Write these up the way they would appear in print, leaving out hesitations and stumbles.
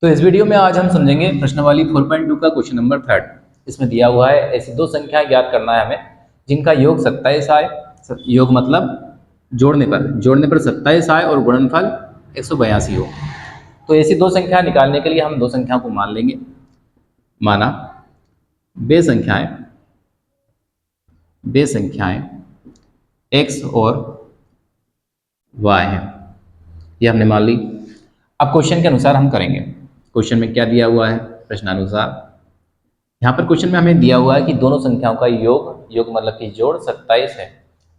तो इस वीडियो में आज हम समझेंगे प्रश्नावली 4.2 का क्वेश्चन नंबर 3। इसमें दिया हुआ है ऐसी दो संख्या ज्ञात करना है हमें जिनका योग 27 आए। योग मतलब जोड़ने पर 27 आए और गुणनफल 182 हो। तो ऐसी दो संख्या निकालने के लिए हम दो संख्याओं को मान लेंगे। माना बे संख्याएं x और y हैं, ये हमने मान ली। अब क्वेश्चन के अनुसार हम करेंगे। क्वेश्चन में क्या दिया हुआ है? प्रश्नानुसार यहाँ पर क्वेश्चन में हमें दिया हुआ है कि दोनों संख्याओं का योग मतलब कि जोड़ 27 है।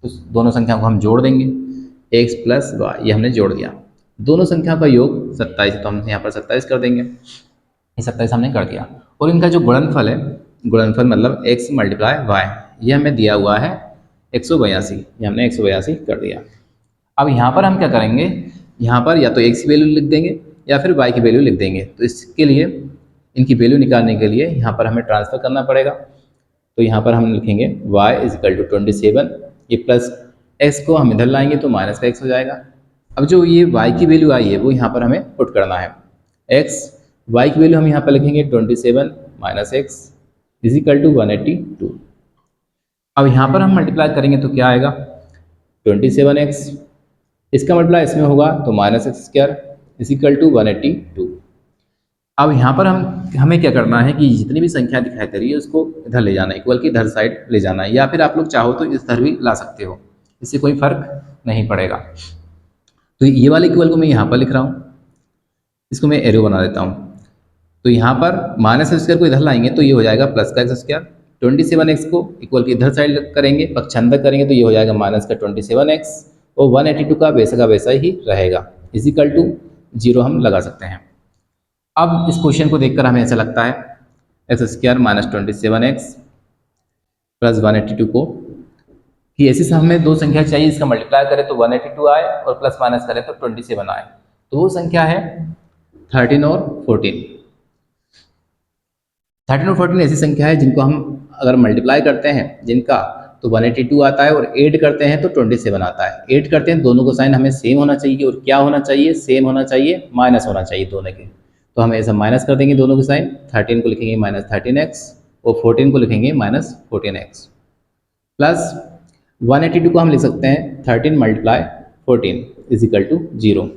तो दोनों संख्याओं को हम जोड़ देंगे, x प्लस वाई, ये हमने जोड़ दिया। दोनों संख्याओं का योग 27 है तो हम यहाँ पर 27 कर देंगे। ये 27 हमने कर दिया। और इनका जो गुणनफल है, गुणनफल मतलब x मल्टीप्लाई वाई, ये हमें दिया हुआ है 182। ये हमने 182 कर दिया। अब यहाँ पर हम क्या करेंगे? यहाँ पर या तो x की वैल्यू लिख देंगे या फिर y की वैल्यू लिख देंगे। तो इसके लिए इनकी वैल्यू निकालने के लिए यहाँ पर हमें ट्रांसफर करना पड़ेगा। तो यहाँ पर हम लिखेंगे y = 27, ये प्लस x को हम इधर लाएंगे तो माइनस का x हो जाएगा। अब जो ये y की वैल्यू आई है वो यहाँ पर हमें पुट करना है। y की वैल्यू हम यहाँ पर लिखेंगे 27 माइनस x = 182। अब यहाँ पर हम मल्टीप्लाई करेंगे तो क्या आएगा? 27x, इसका मल्टीप्लाई इसमें होगा तो माइनस x² = 182। अब यहाँ पर हमें क्या करना है कि जितनी भी संख्या दिखाई दे रही है उसको इधर ले जाना है, इक्वल की इधर साइड ले जाना है, या फिर आप लोग चाहो तो इस तरह भी ला सकते हो, इससे कोई फर्क नहीं पड़ेगा। तो ये वाले इक्वल को मैं यहाँ पर लिख रहा हूँ, इसको मैं एरो बना देता हूँ। तो यहाँ पर माइनस x² को इधर लाएंगे तो ये हो जाएगा प्लस का x²। 27x को इक्वल की इधर साइड करेंगे, पक्षांतर करेंगे तो ये हो जाएगा माइनस का 27x, और 182 का वैसा ही रहेगा, = 0 हम लगा सकते हैं। अब इस क्वेश्चन को देखकर हमें ऐसा लगता है x² माइनस 27x प्लस 182 को कि ऐसी से हमें दो संख्या चाहिए, इसका मल्टीप्लाई करें तो 182 आए और प्लस माइनस करें तो 27 आए। तो वो संख्या है 13 और 14। 13 और 14 ऐसी संख्या है जिनको हम अगर मल्टीप्लाई करते हैं जिनका तो 182 आता है, और ऐड करते हैं तो 27 आता है। ऐड करते हैं दोनों को साइन हमें सेम होना चाहिए, और क्या होना चाहिए? सेम होना चाहिए, माइनस होना चाहिए दोनों के। तो हम ऐसा माइनस कर देंगे दोनों के साइन। 13 को लिखेंगे माइनस 13x और 14 को लिखेंगे माइनस 14x, प्लस 182 को हम लिख सकते हैं 13 मल्टीप्लाई 14 = 0।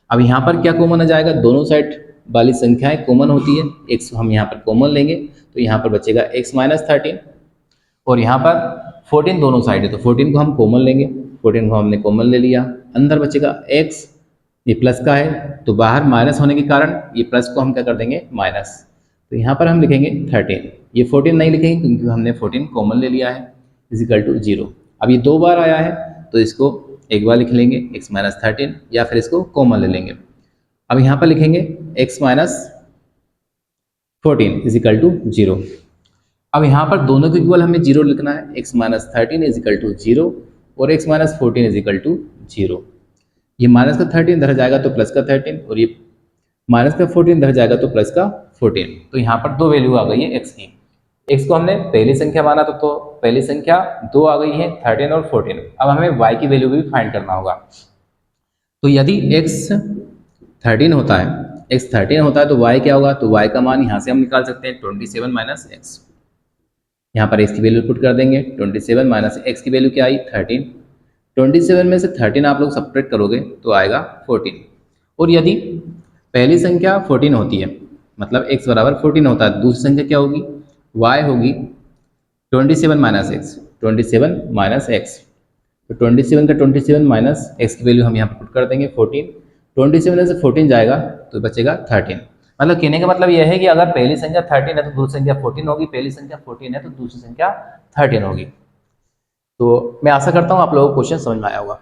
अब यहाँ पर क्या कॉमन आ जाएगा? दोनों साइड वाली संख्याएं कॉमन होती है, x हम यहाँ पर कॉमन लेंगे तो यहाँ पर बचेगा x माइनस 13, और यहाँ पर 14 दोनों साइड है तो 14 को हम कॉमन लेंगे। 14 को हमने कॉमन ले लिया, अंदर बचेगा x, ये प्लस का है तो बाहर माइनस होने के कारण ये प्लस को हम क्या कर देंगे? माइनस। तो यहाँ पर हम लिखेंगे 13, ये 14 नहीं लिखेंगे क्योंकि हमने 14 कॉमन ले लिया है, = 0। अब ये दो बार आया है तो इसको एक बार लिख लेंगे x माइनस 13, या फिर इसको कॉमन ले लेंगे। अब यहाँ पर लिखेंगे x माइनस 14 = 0। अब यहाँ पर दोनों के इक्वल हमें 0 लिखना है, x माइनस 13 = 0 और x माइनस 14 = 0। ये माइनस का 13 इधर जाएगा तो प्लस का 13, और ये माइनस का 14 इधर जाएगा तो प्लस का 14। तो यहाँ पर दो वैल्यू आ गई है x की। x को हमने पहली संख्या माना तो पहली संख्या 2 आ गई है, 13 और 14। अब हमें y की वैल्यू भी फाइंड करना होगा। तो यदि x 13 होता है तो y क्या होगा? तो y का मान यहाँ से हम निकाल सकते हैं 27 माइनस x। यहाँ पर x की वैल्यू पुट कर देंगे, 27 माइनस x की वैल्यू क्या आई? 13। 27 में से 13 आप लोग सब्ट्रैक्ट करोगे तो आएगा 14। और यदि पहली संख्या 14 होती है, मतलब x बराबर 14 होता है, दूसरी संख्या क्या होगी? y होगी 27 माइनस x, 27 माइनस x। तो 27 का 27 माइनस x की वैल्यू हम यहाँ पर पुट कर देंगे 14। 27 में से 14 जाएगा तो बचेगा 13। मतलब कहने का मतलब यह है कि अगर पहली संख्या 13 है तो दूसरी संख्या 14 होगी, पहली संख्या 14 है तो दूसरी संख्या 13 होगी। तो मैं आशा करता हूँ आप लोगों को क्वेश्चन समझ में आया होगा।